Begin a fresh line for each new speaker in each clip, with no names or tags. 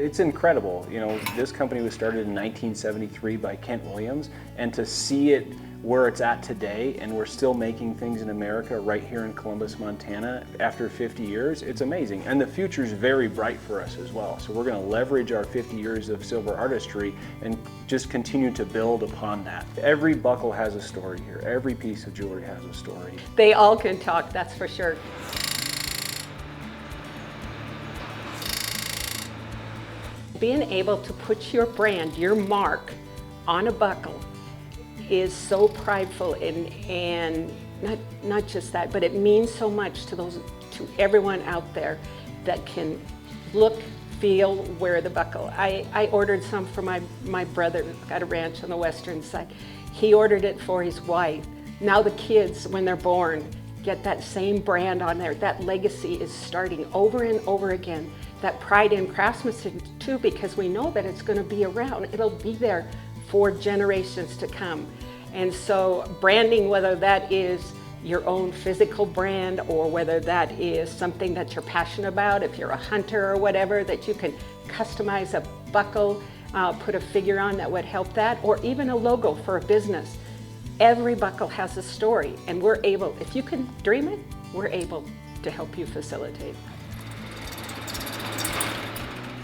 It's incredible. You know, this company was started in 1973 by Kent Williams, and to see it where it's at today, and we're still making things in America right here in Columbus, Montana after 50 years, it's amazing. And the future's very bright for us as well. So we're going to leverage our 50 years of silver artistry and just continue to build upon that. Every buckle has a story here. Every piece of jewelry has a story.
They all can talk, that's for sure. Being able to put your brand, your mark, on a buckle is so prideful, and not just that, but it means so much to everyone out there that can look, feel, wear the buckle. I ordered some for my brother, got a ranch on the western side. He ordered it for his wife. Now the kids, when they're born, get that same brand on there. That legacy is starting over and over again. That pride in craftsmanship too, because we know that it's going to be around. It'll be there for generations to come. And so branding, whether that is your own physical brand or whether that is something that you're passionate about, if you're a hunter or whatever, that you can customize a buckle, put a figure on that would help that, or even a logo for a business. Every buckle has a story, and we're able, if you can dream it, we're able to help you facilitate.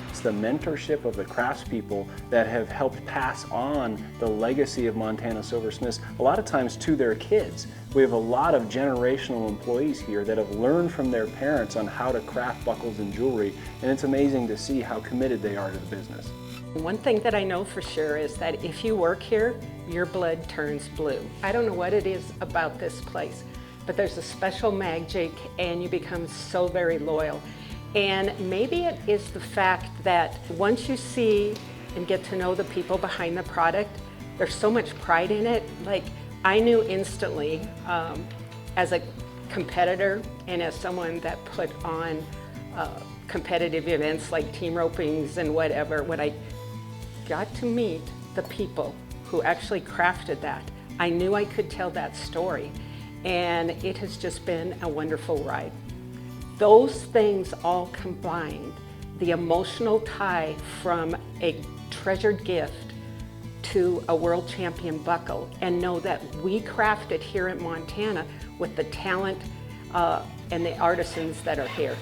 It's the mentorship of the craftspeople that have helped pass on the legacy of Montana Silversmiths, a lot of times to their kids. We have a lot of generational employees here that have learned from their parents on how to craft buckles and jewelry, and it's amazing to see how committed they are to the business.
One thing that I know for sure is that if you work here, your blood turns blue. I don't know what it is about this place, but there's a special magic and you become so very loyal. And maybe it is the fact that once you see and get to know the people behind the product, there's so much pride in it. Like, I knew instantly as a competitor and as someone that put on competitive events like team ropings and whatever, when I got to meet the people who actually crafted that, I knew I could tell that story. And it has just been a wonderful ride. Those things all combined, the emotional tie from a treasured gift to a world champion buckle, and know that we crafted here in Montana with the talent and the artisans that are here.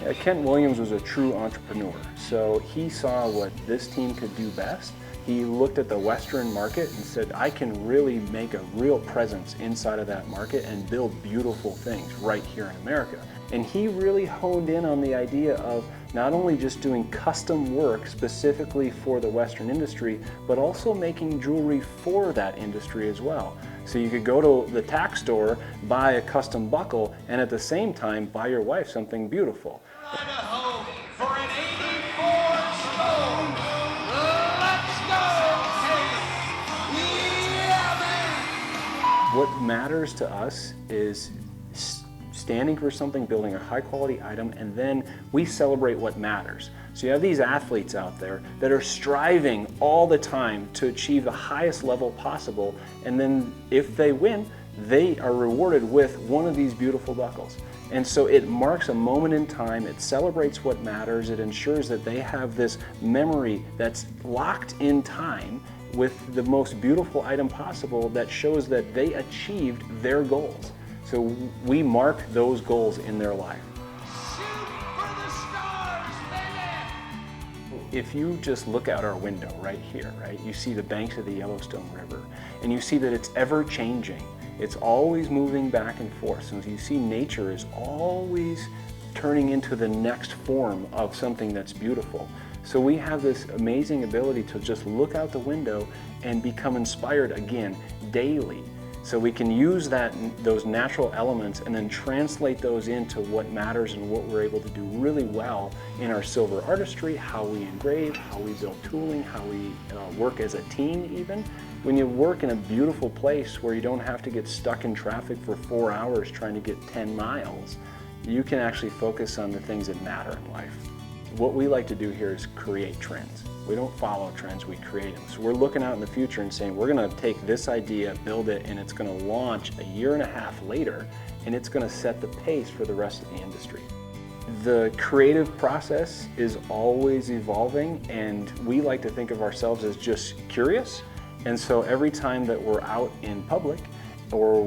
Yeah, Kent Williams was a true entrepreneur, so he saw what this team could do best. He looked at the Western market and said, I can really make a real presence inside of that market and build beautiful things right here in America. And he really honed in on the idea of not only just doing custom work specifically for the Western industry, but also making jewelry for that industry as well. So you could go to the tack store, buy a custom buckle, and at the same time buy your wife something beautiful.
Idaho for an 84 stone. Let's go! Yeah, man!
What matters to us is standing for something, building a high quality item, and then we celebrate what matters. So you have these athletes out there that are striving all the time to achieve the highest level possible, and then if they win, they are rewarded with one of these beautiful buckles. And so it marks a moment in time, it celebrates what matters, it ensures that they have this memory that's locked in time with the most beautiful item possible that shows that they achieved their goals. So we mark those goals in their life.
Shoot for the stars, baby!
If you just look out our window right here, right, you see the banks of the Yellowstone River, and you see that it's ever changing. It's always moving back and forth. So you see nature is always turning into the next form of something that's beautiful. So we have this amazing ability to just look out the window and become inspired again daily. So we can use those natural elements and then translate those into what matters and what we're able to do really well in our silver artistry, how we engrave, how we build tooling, how we work as a team even. When you work in a beautiful place where you don't have to get stuck in traffic for 4 hours trying to get 10 miles, you can actually focus on the things that matter in life. What we like to do here is create trends. We don't follow trends, we create them. So we're looking out in the future and saying, we're gonna take this idea, build it, and it's gonna launch a year and a half later, and it's gonna set the pace for the rest of the industry. the creative process is always evolving, and we like to think of ourselves as just curious. And so every time that we're out in public, or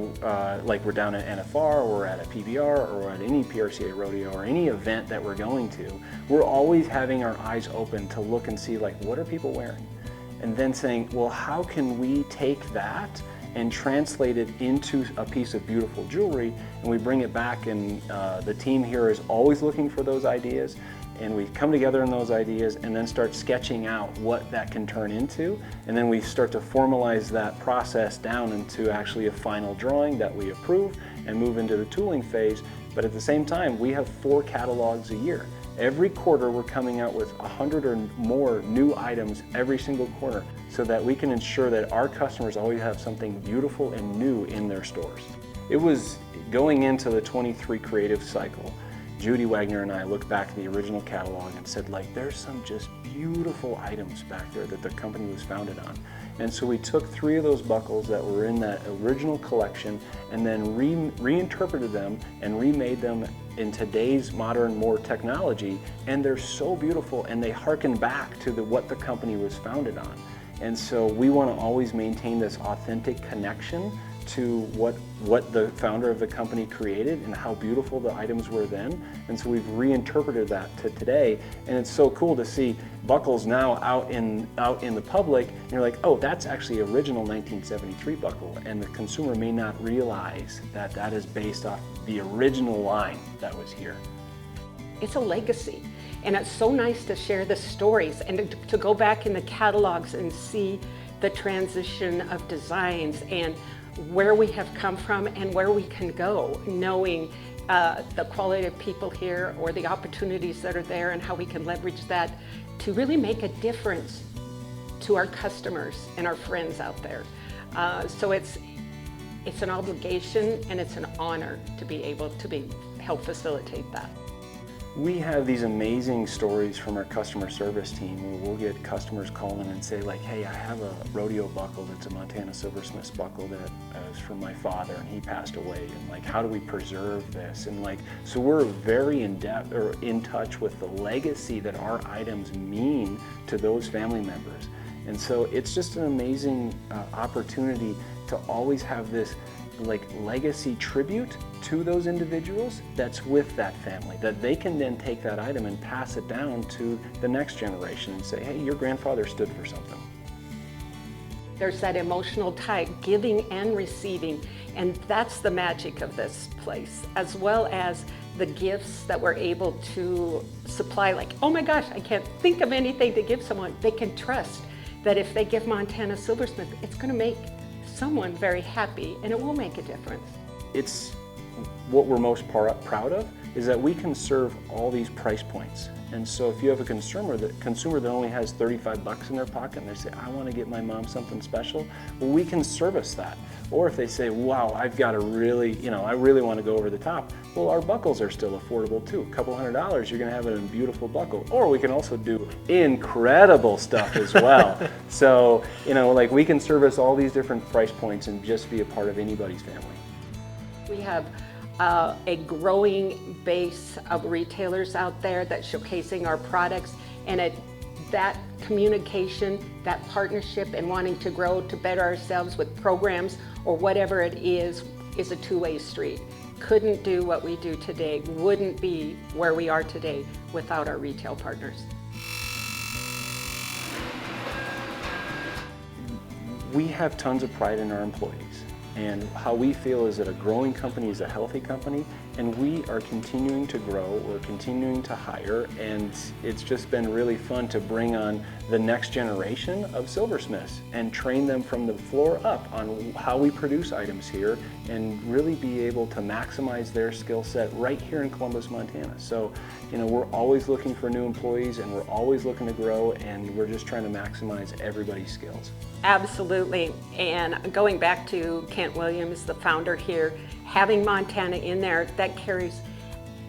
like we're down at NFR, or we're at a PBR, or at any PRCA rodeo, or any event that we're going to, we're always having our eyes open to look and see, like, what are people wearing? And then saying, well, how can we take that and translate it into a piece of beautiful jewelry, and we bring it back, and the team here is always looking for those ideas, and we come together in those ideas and then start sketching out what that can turn into, and then we start to formalize that process down into actually a final drawing that we approve and move into the tooling phase. But at the same time, we have 4 catalogs a year. Every quarter we're coming out with 100 or more new items every single quarter, so that we can ensure that our customers always have something beautiful and new in their stores. It was going into the 23 creative cycle, Judy Wagner and I looked back at the original catalog and said, like, there's some just beautiful items back there that the company was founded on. And so we took 3 of those buckles that were in that original collection and then reinterpreted them and remade them in today's modern, more technology, and they're so beautiful, and they harken back to what the company was founded on. And so we want to always maintain this authentic connection to what the founder of the company created and how beautiful the items were then. And so we've reinterpreted that to today, and it's so cool to see buckles now out in the public, and you're like, oh, that's actually original 1973 buckle, and the consumer may not realize that that is based off the original line that was here.
It's a legacy, and it's so nice to share the stories and to go back in the catalogs and see the transition of designs and where we have come from and where we can go, knowing the quality of people here or the opportunities that are there and how we can leverage that to really make a difference to our customers and our friends out there. So it's an obligation and it's an honor to be able to help facilitate that.
We have these amazing stories from our customer service team where we'll get customers calling and say, like, hey, I have a rodeo buckle that's a Montana Silversmiths buckle that is from my father and he passed away, and like, how do we preserve this? And like, so we're very in depth or in touch with the legacy that our items mean to those family members. And so it's just an amazing opportunity to always have this like legacy tribute to those individuals that's with that family, that they can then take that item and pass it down to the next generation and say, hey, your grandfather stood for something.
There's that emotional tie, giving and receiving, and that's the magic of this place, as well as the gifts that we're able to supply. Like, oh my gosh, I can't think of anything to give someone. They can trust that if they give Montana Silversmith, it's going to make someone very happy, and it will make a difference.
It's what we're most proud of is that we can serve all these price points. And so if you have a consumer that only has 35 bucks in their pocket and they say, I want to get my mom something special, well, we can service that. Or if they say, wow, I've got to really, I really want to go over the top, well, our buckles are still affordable too. A couple $100, you're going to have a beautiful buckle. Or we can also do incredible stuff as well. So, like, we can service all these different price points and just be a part of anybody's family.
We have a growing base of retailers out there that's showcasing our products, and that communication, that partnership, and wanting to grow to better ourselves with programs or whatever it is a two-way street. Couldn't do what we do today, wouldn't be where we are today without our retail partners.
We have tons of pride in our employees, and how we feel is that a growing company is a healthy company, and we are continuing to grow, we're continuing to hire, and it's just been really fun to bring on the next generation of silversmiths and train them from the floor up on how we produce items here and really be able to maximize their skill set right here in Columbus, Montana. So, we're always looking for new employees, and we're always looking to grow, and we're just trying to maximize everybody's skills.
Absolutely, and going back to Kent Williams, the founder here, having Montana in there, that carries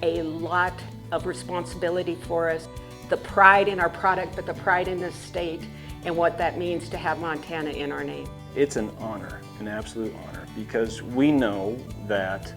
a lot of responsibility for us. The pride in our product, but the pride in this state and what that means to have Montana in our name.
It's an honor, an absolute honor, because we know that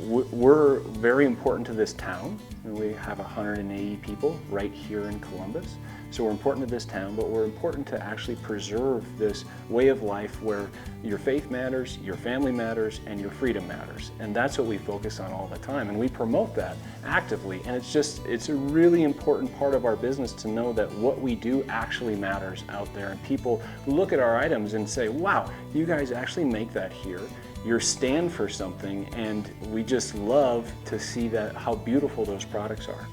we're very important to this town. We have 180 people right here in Columbus. So we're important to this town, but we're important to actually preserve this way of life where your faith matters, your family matters, and your freedom matters. And that's what we focus on all the time. And we promote that actively. And it's a really important part of our business to know that what we do actually matters out there. And people look at our items and say, wow, you guys actually make that here. You stand for something, and we just love to see that how beautiful those products are.